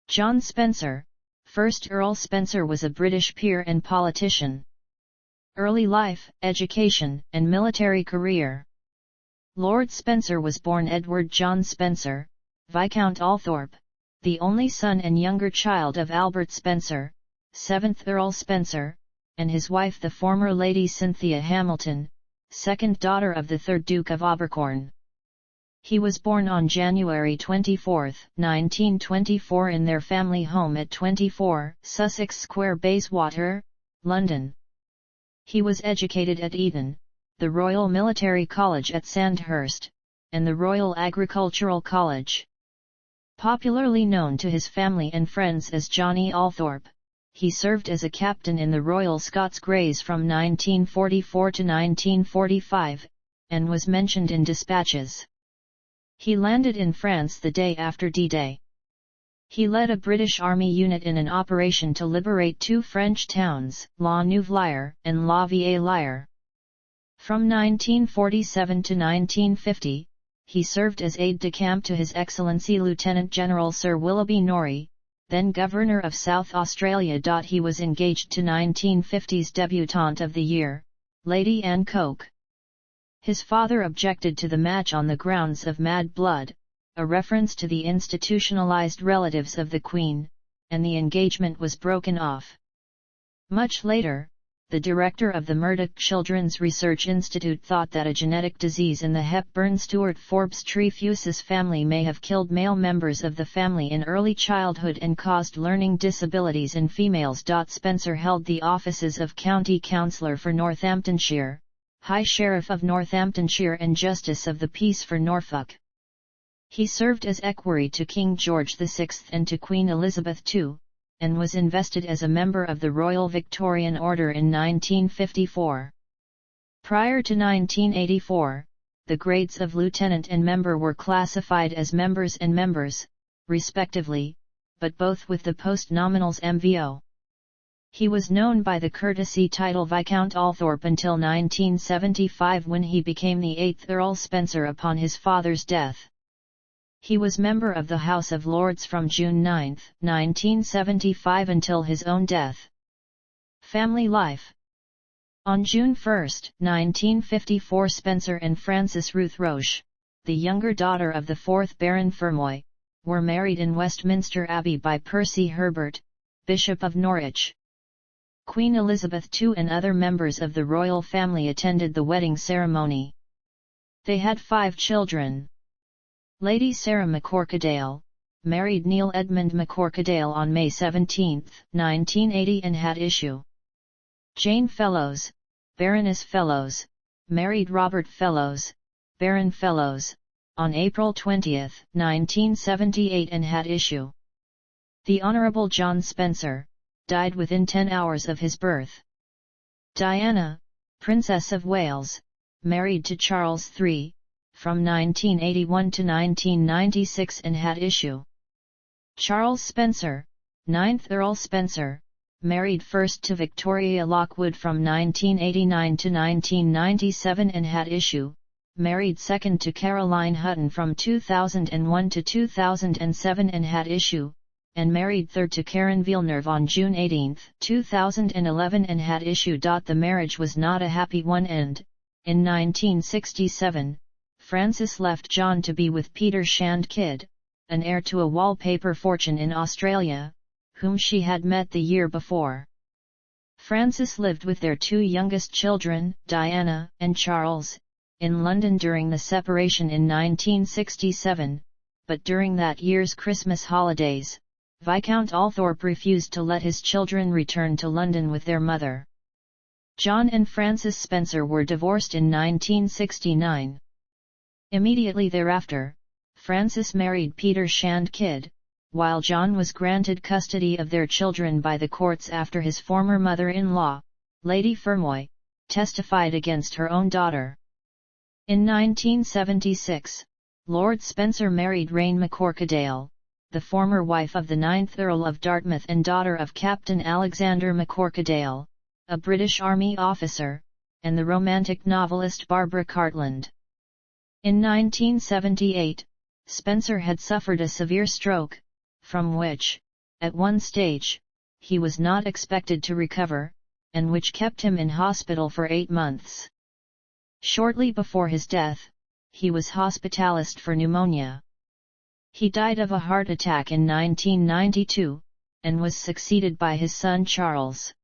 John Spencer, 1st Earl Spencer, was a British peer and politician. Early life, education, and military career. Lord Spencer was born Edward John Spencer, Viscount Althorp, the only son and younger child of Albert Spencer, 7th Earl Spencer, and his wife the former Lady Cynthia Hamilton, second daughter of the 3rd Duke of Abercorn. He was born on January 24, 1924 in their family home at 24, Sussex Square, Bayswater, London. He was educated at Eton, the Royal Military College at Sandhurst, and the Royal Agricultural College. Popularly known to his family and friends as Johnny Althorp, he served as a captain in the Royal Scots Greys from 1944 to 1945, and was mentioned in dispatches. He landed in France the day after D-Day. He led a British Army unit in an operation to liberate 2 French towns, La Neuvelière and La Vieille-Lyre. From 1947 to 1950, he served as aide-de-camp to His Excellency Lieutenant General Sir Willoughby Norrie, then Governor of South Australia. He was engaged to 1950's debutante of the year, Lady Anne Coke. His father objected to the match on the grounds of mad blood, a reference to the institutionalized relatives of the Queen, and the engagement was broken off. Much later, the director of the Murdoch Children's Research Institute thought that a genetic disease in the Hepburn-Stewart-Forbes-Tree Fusus family may have killed male members of the family in early childhood and caused learning disabilities in females. Spencer held the offices of County Councillor for Northamptonshire, High Sheriff of Northamptonshire and Justice of the Peace for Norfolk. He served as equerry to King George VI and to Queen Elizabeth II, and was invested as a member of the Royal Victorian Order in 1954. Prior to 1984, the grades of lieutenant and member were classified as members and members, respectively, but both with the post-nominals MVO. He was known by the courtesy title Viscount Althorp until 1975, when he became the 8th Earl Spencer upon his father's death. He was member of the House of Lords from June 9, 1975 until his own death. Family life. On June 1, 1954, Spencer and Frances Ruth Roche, the younger daughter of the 4th Baron Fermoy, were married in Westminster Abbey by Percy Herbert, Bishop of Norwich. Queen Elizabeth II and other members of the royal family attended the wedding ceremony. They had 5 children. Lady Sarah McCorquodale, married Neil Edmund McCorquodale on May 17, 1980 and had issue. Jane Fellows, Baroness Fellows, married Robert Fellows, Baron Fellows, on April 20, 1978 and had issue. The Honourable John Spencer, died within 10 hours of his birth. Diana, Princess of Wales, married to Charles III, from 1981 to 1996 and had issue. Charles Spencer, 9th Earl Spencer, married first to Victoria Lockwood from 1989 to 1997 and had issue, married second to Caroline Hutton from 2001 to 2007 and had issue, and married third to Karen Villeneuve on June 18, 2011 and had issue. The marriage was not a happy one and, in 1967, Frances left John to be with Peter Shand Kidd, an heir to a wallpaper fortune in Australia, whom she had met the year before. Frances lived with their 2 youngest children, Diana and Charles, in London during the separation in 1967, but during that year's Christmas holidays, Viscount Althorp refused to let his children return to London with their mother. John and Frances Spencer were divorced in 1969. Immediately thereafter, Frances married Peter Shand Kidd, while John was granted custody of their children by the courts after his former mother-in-law, Lady Fermoy, testified against her own daughter. In 1976, Lord Spencer married Rain McCorquodale, the former wife of the 9th Earl of Dartmouth and daughter of Captain Alexander McCorquodale, a British Army officer, and the romantic novelist Barbara Cartland. In 1978, Spencer had suffered a severe stroke, from which, at one stage, he was not expected to recover, and which kept him in hospital for 8 months. Shortly before his death, he was hospitalized for pneumonia. He died of a heart attack in 1992, and was succeeded by his son Charles.